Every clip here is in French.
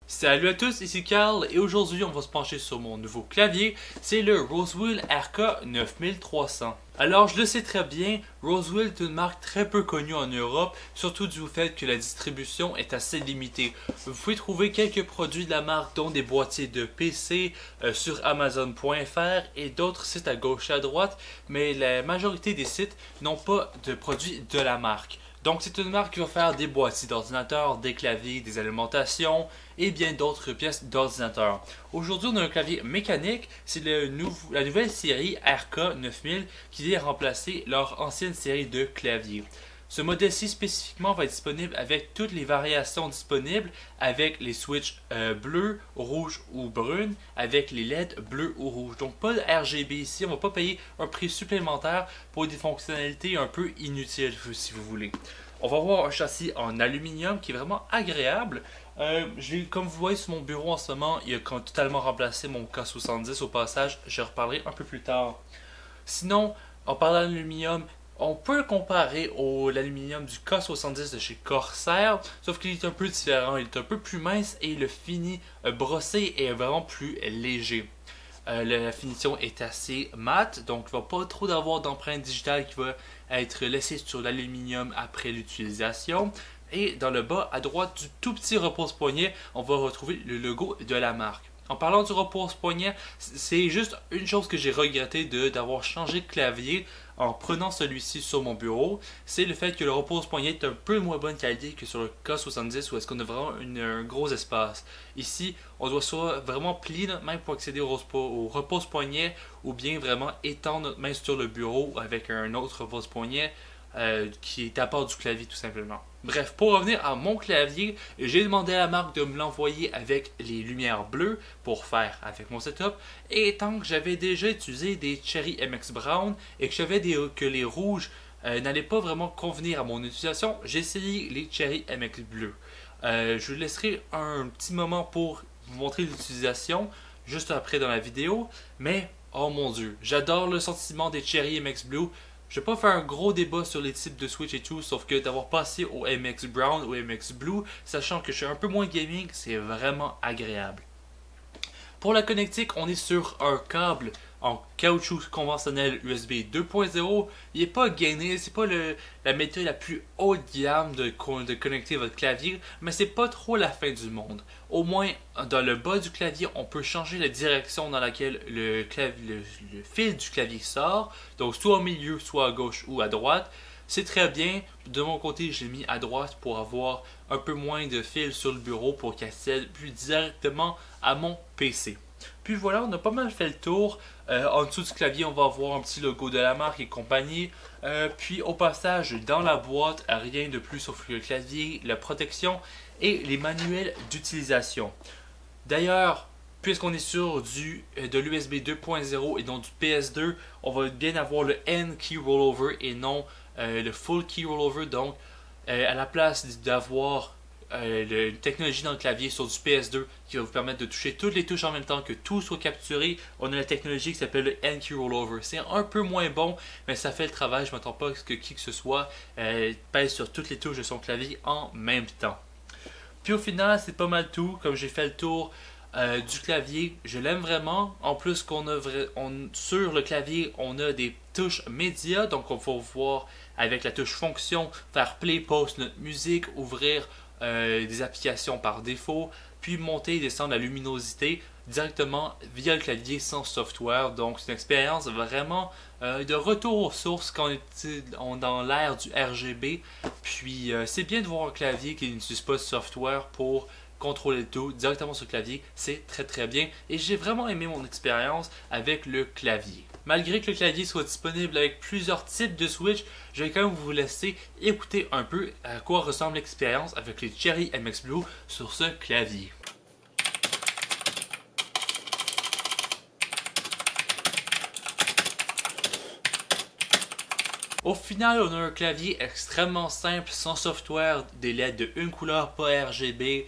Salut à tous, ici Carl et aujourd'hui on va se pencher sur mon nouveau clavier, c'est le Rosewill RK9300. Alors je le sais très bien, Rosewill est une marque très peu connue en Europe, surtout du fait que la distribution est assez limitée. Vous pouvez trouver quelques produits de la marque dont des boîtiers de PC sur Amazon.fr et d'autres sites à gauche et à droite, mais la majorité des sites n'ont pas de produits de la marque. Donc c'est une marque qui va faire des boîtiers d'ordinateur, des claviers, des alimentations et bien d'autres pièces d'ordinateur. Aujourd'hui on a un clavier mécanique, c'est la nouvelle série RK9000 qui vient remplacer leur ancienne série de claviers. Ce modèle-ci spécifiquement va être disponible avec toutes les variations disponibles, avec les switches bleus, rouges ou brunes, avec les LED bleus ou rouges. Donc pas de RGB ici, on ne va pas payer un prix supplémentaire pour des fonctionnalités un peu inutiles si vous voulez. On va voir un châssis en aluminium qui est vraiment agréable. Comme vous voyez sur mon bureau en ce moment, il a totalement remplacé mon K70 au passage, je reparlerai un peu plus tard. Sinon, en parlant d'aluminium, on peut le comparer à l'aluminium du K70 de chez Corsair, sauf qu'il est un peu différent, il est un peu plus mince et le fini brossé est vraiment plus léger. La finition est assez mate, donc il ne va pas trop avoir d'empreinte digitale qui va être laissée sur l'aluminium après l'utilisation. Et dans le bas à droite du tout petit repose-poignet, on va retrouver le logo de la marque. En parlant du repose-poignet, c'est juste une chose que j'ai regretté d'avoir changé de clavier en prenant celui-ci sur mon bureau, c'est le fait que le repose-poignet est un peu moins bonne qualité que sur le K70 où est-ce qu'on a vraiment un gros espace. Ici, on doit soit vraiment plier notre main pour accéder au repose-poignet ou bien vraiment étendre notre main sur le bureau avec un autre repose-poignet qui est à part du clavier tout simplement. Bref, pour revenir à mon clavier, j'ai demandé à la marque de me l'envoyer avec les lumières bleues pour faire avec mon setup. Et tant que j'avais déjà utilisé des Cherry MX Brown et que je savais que les rouges n'allaient pas vraiment convenir à mon utilisation, j'ai essayé les Cherry MX bleus. Je vous laisserai un petit moment pour vous montrer l'utilisation juste après dans la vidéo. Mais, oh mon dieu, j'adore le sentiment des Cherry MX Blue. Je vais pas faire un gros débat sur les types de Switch et tout, sauf que d'avoir passé au MX Brown ou MX Blue, sachant que je suis un peu moins gaming, c'est vraiment agréable. Pour la connectique, on est sur un câble en caoutchouc conventionnel USB 2.0. Il n'est pas gainé, c'est pas la méthode la plus haut de gamme de connecter votre clavier, mais c'est pas trop la fin du monde. Au moins, dans le bas du clavier, on peut changer la direction dans laquelle le fil du clavier sort, donc soit au milieu, soit à gauche ou à droite. C'est très bien. De mon côté, j'ai mis à droite pour avoir un peu moins de fil sur le bureau pour qu'il accède plus directement à mon PC. Puis voilà, on a pas mal fait le tour. En dessous du clavier, on va avoir un petit logo de la marque et compagnie. Puis au passage, dans la boîte, rien de plus sauf le clavier, la protection et les manuels d'utilisation. D'ailleurs, puisqu'on est sur de l'USB 2.0 et non du PS2, on va bien avoir le N Key Rollover et non le Full Key Rollover. Donc, à la place d'avoir une technologie dans le clavier sur du PS2 qui va vous permettre de toucher toutes les touches en même temps, que tout soit capturé, on a la technologie qui s'appelle le N Key Rollover. C'est un peu moins bon, mais ça fait le travail. Je ne m'attends pas que qui que ce soit pèse sur toutes les touches de son clavier en même temps. Puis au final, c'est pas mal tout. Comme j'ai fait le tour du clavier, je l'aime vraiment. En plus, sur le clavier, on a des touches médias. Donc, on va voir avec la touche fonction, faire play, pause notre musique, ouvrir des applications par défaut, puis monter et descendre la luminosité directement via le clavier sans software. Donc, c'est une expérience vraiment de retour aux sources quand on est dans l'ère du RGB. Puis, c'est bien de voir un clavier qui n'utilise pas de software pour contrôler le tout directement sur le clavier. C'est très très bien et j'ai vraiment aimé mon expérience avec le clavier. Malgré que le clavier soit disponible avec plusieurs types de Switch, je vais quand même vous laisser écouter un peu à quoi ressemble l'expérience avec les Cherry MX Blue sur ce clavier. Au final, on a un clavier extrêmement simple, sans software, des LED de une couleur, pas RGB,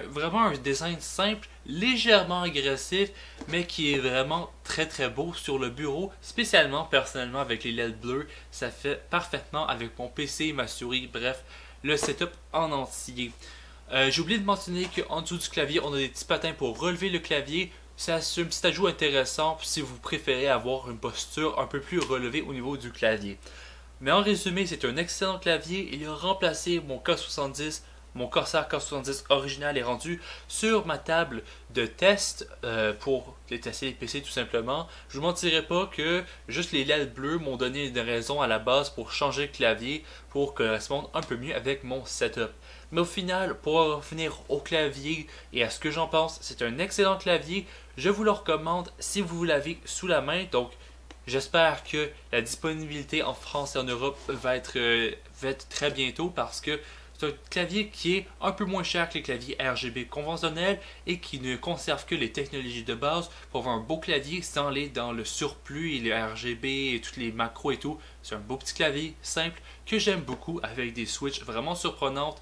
vraiment un design simple, légèrement agressif, mais qui est vraiment très très beau sur le bureau, spécialement personnellement avec les LED bleus. Ça fait parfaitement avec mon PC, ma souris, bref, le setup en entier. J'ai oublié de mentionner qu'en dessous du clavier, on a des petits patins pour relever le clavier. C'est un petit ajout intéressant si vous préférez avoir une posture un peu plus relevée au niveau du clavier. Mais en résumé, c'est un excellent clavier. Il a remplacé mon K70. Mon Corsair K70 original est rendu sur ma table de test pour les tester les PC tout simplement. Je ne vous mentirai pas que juste les LED bleus m'ont donné une raison à la base pour changer le clavier pour correspondre un peu mieux avec mon setup. Mais au final, pour revenir au clavier et à ce que j'en pense, c'est un excellent clavier. Je vous le recommande si vous l'avez sous la main. Donc, j'espère que la disponibilité en France et en Europe va être très bientôt parce que c'est un clavier qui est un peu moins cher que les claviers RGB conventionnels et qui ne conserve que les technologies de base pour avoir un beau clavier sans aller dans le surplus et le RGB et toutes les macros et tout. C'est un beau petit clavier simple que j'aime beaucoup avec des switches vraiment surprenantes.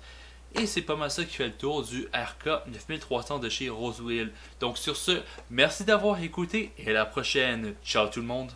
Et c'est pas mal ça qui fait le tour du RK 9300 de chez Rosewill. Donc sur ce, merci d'avoir écouté et à la prochaine. Ciao tout le monde!